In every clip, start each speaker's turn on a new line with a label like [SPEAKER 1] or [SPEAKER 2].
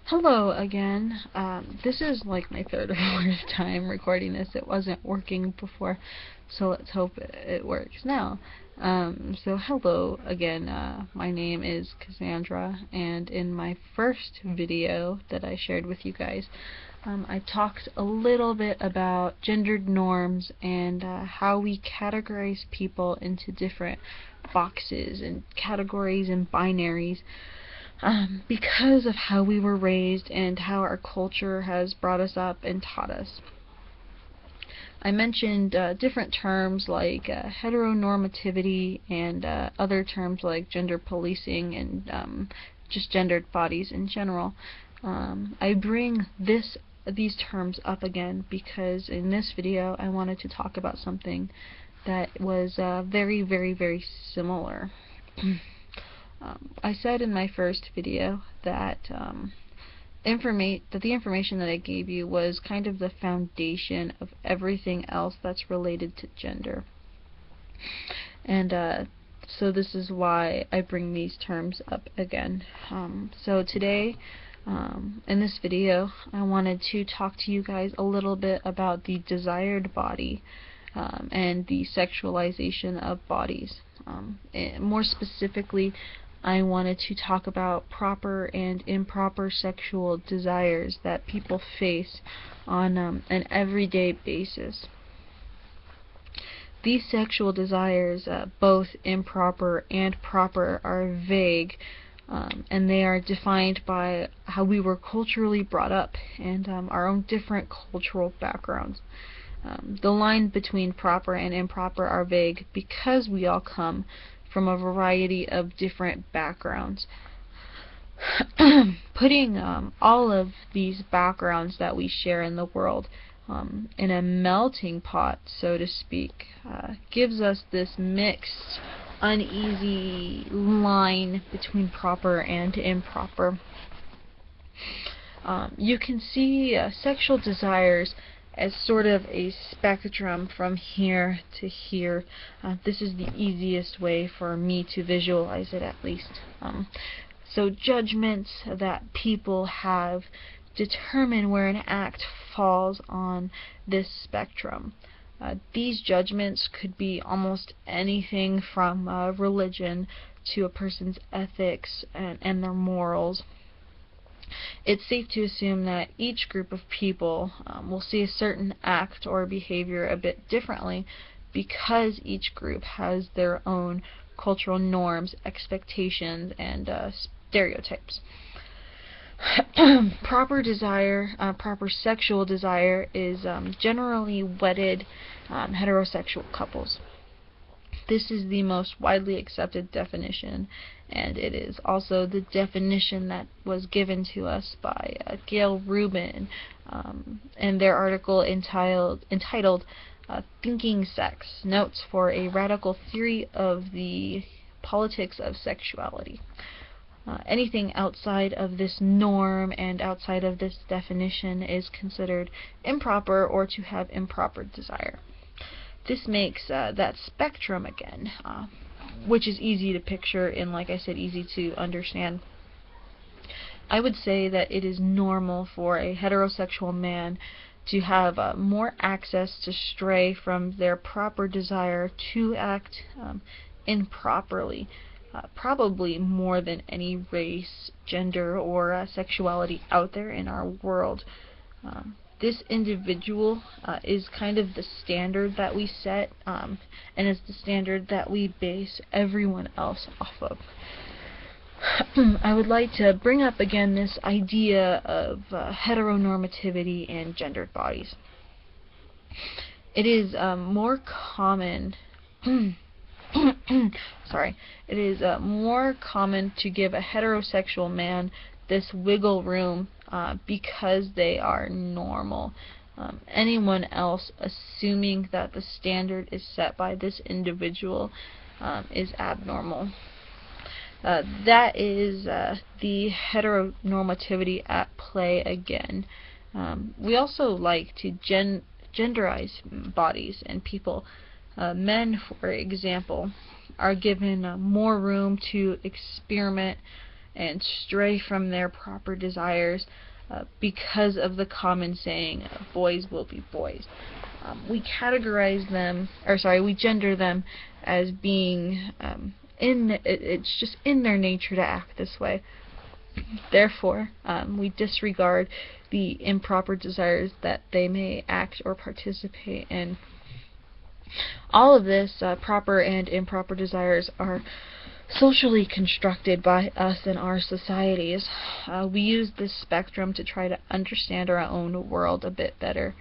[SPEAKER 1] Hello again. This is like my third or fourth time recording this. It wasn't working before, so let's hope it works now. So hello again. My name is Cassandra, and in my first video that I shared with you guys, I talked a little bit about gendered norms and how we categorize people into different boxes and categories and binaries. Because of how we were raised and how our culture has brought us up and taught us. I mentioned different terms like heteronormativity and other terms like gender policing and just gendered bodies in general. I bring these terms up again because in this video I wanted to talk about something that was very, very, very similar. I said in my first video that the information that I gave you was kind of the foundation of everything else that's related to gender. And so this is why I bring these terms up again. So today, in this video, I wanted to talk to you guys a little bit about the desired body and the sexualization of bodies. More specifically, I wanted to talk about proper and improper sexual desires that people face on an everyday basis. These sexual desires, both improper and proper, are vague, and they are defined by how we were culturally brought up and our own different cultural backgrounds. The line between proper and improper are vague because we all come from a variety of different backgrounds. Putting all of these backgrounds that we share in the world in a melting pot, so to speak, gives us this mixed, uneasy line between proper and improper. You can see sexual desires as sort of a spectrum from here to here. This is the easiest way for me to visualize it, at least. So judgments that people have determine where an act falls on this spectrum. These judgments could be almost anything from religion to a person's ethics and their morals. It's safe to assume that each group of people will see a certain act or behavior a bit differently because each group has their own cultural norms, expectations, and stereotypes. Proper sexual desire is generally wedded heterosexual couples. This is the most widely accepted definition, and it is also the definition that was given to us by Gail Rubin in their article entitled Thinking Sex, Notes for a Radical Theory of the Politics of Sexuality. Anything outside of this norm and outside of this definition is considered improper or to have improper desire. This makes that spectrum again, which is easy to picture and, like I said, easy to understand. I would say that it is normal for a heterosexual man to have more access to stray from their proper desire to act improperly, probably more than any race, gender, or sexuality out there in our world. This individual is kind of the standard that we set, and is the standard that we base everyone else off of. I would like to bring up again this idea of heteronormativity and gendered bodies. It is more common it is more common to give a heterosexual man this wiggle room because they are normal. Anyone else assuming that the standard is set by this individual is abnormal. That is the heteronormativity at play again. We also like to genderize bodies and people. Men, for example, are given more room to experiment and stray from their proper desires because of the common saying, boys will be boys. We categorize them, we gender them as being it's just in their nature to act this way. Therefore, we disregard the improper desires that they may act or participate in. All of this, proper and improper desires, are socially constructed by us and our societies. We use this spectrum to try to understand our own world a bit better.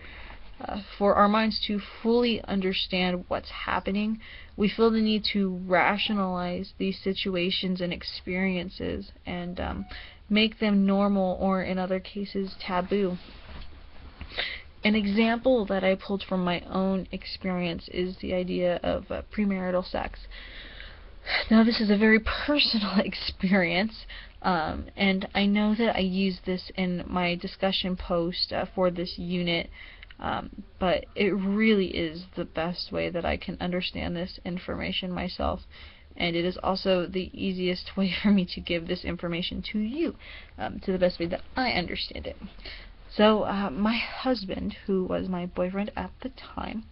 [SPEAKER 1] For our minds to fully understand what's happening, we feel the need to rationalize these situations and experiences and make them normal, or in other cases taboo. An example that I pulled from my own experience is the idea of premarital sex. Now, this is a very personal experience, and I know that I used this in my discussion post for this unit, but it really is the best way that I can understand this information myself, and it is also the easiest way for me to give this information to you, to the best way that I understand it. So, my husband, who was my boyfriend at the time,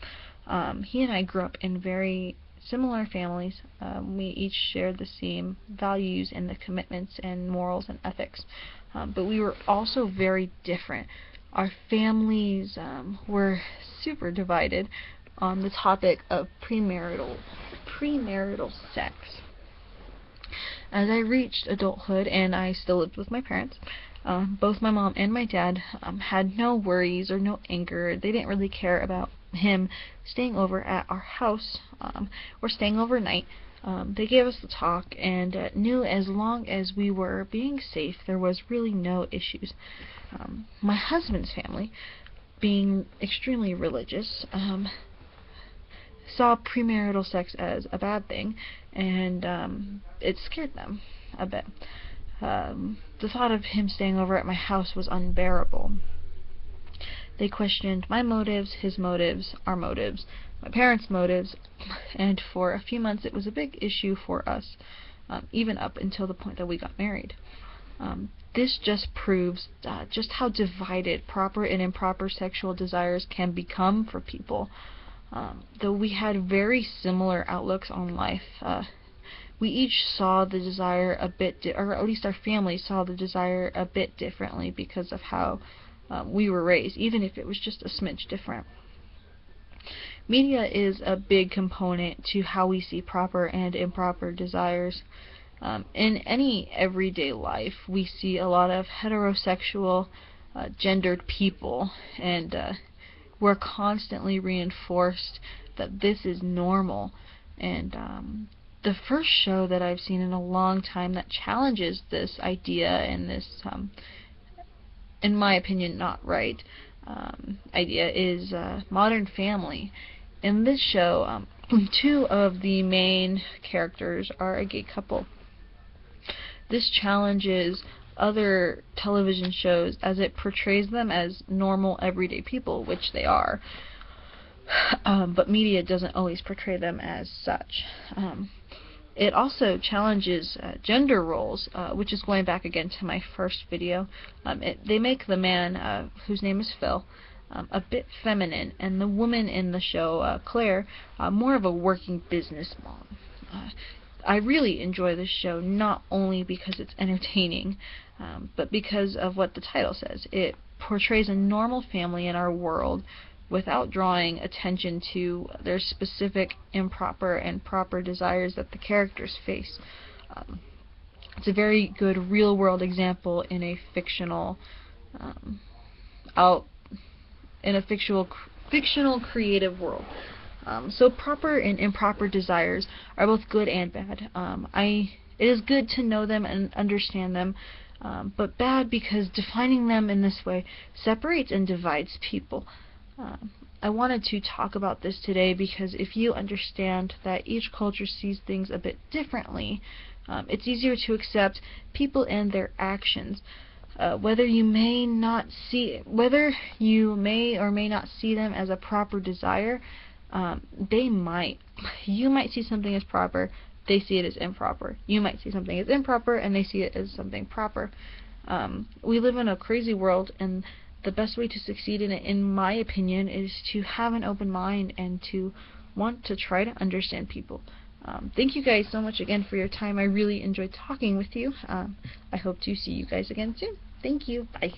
[SPEAKER 1] he and I grew up in very similar families. We each shared the same values and the commitments and morals and ethics, but we were also very different. Our families were super divided on the topic of premarital sex. As I reached adulthood and I still lived with my parents, both my mom and my dad had no worries or no anger. They didn't really care about him staying over at our house or staying overnight. They gave us the talk and knew as long as we were being safe, there was really no issues. My husband's family, being extremely religious, saw premarital sex as a bad thing, and it scared them a bit. The thought of him staying over at my house was unbearable. They questioned my motives, his motives, our motives, my parents' motives, and for a few months it was a big issue for us, even up until the point that we got married. This just proves just how divided proper and improper sexual desires can become for people. Though we had very similar outlooks on life, we each saw the desire a bit, or at least our family saw the desire a bit differently because of how we were raised, even if it was just a smidge different. Media is a big component to how we see proper and improper desires. In any everyday life, we see a lot of heterosexual, gendered people, and we're constantly reinforced that this is normal. And the first show that I've seen in a long time that challenges this idea and this, in my opinion, not right idea is Modern Family. In this show, two of the main characters are a gay couple. This challenges other television shows as it portrays them as normal, everyday people, which they are. But media doesn't always portray them as such. It also challenges gender roles, which is going back again to my first video. They make the man, whose name is Phil, a bit feminine, and the woman in the show, Claire, more of a working business mom. I really enjoy this show not only because it's entertaining, but because of what the title says. It portrays a normal family in our world without drawing attention to their specific improper and proper desires that the characters face. It's a very good real-world example in a fictional, fictional creative world. So proper and improper desires are both good and bad. It is good to know them and understand them, but bad because defining them in this way separates and divides people. I wanted to talk about this today because if you understand that each culture sees things a bit differently, it's easier to accept people and their actions. Whether you may or may not see them as a proper desire, you might see something as proper, they see it as improper. You might see something as improper, and they see it as something proper. We live in a crazy world, and the best way to succeed in it, in my opinion, is to have an open mind and to want to try to understand people. Thank you guys so much again for your time. I really enjoyed talking with you. I hope to see you guys again soon. Thank you. Bye.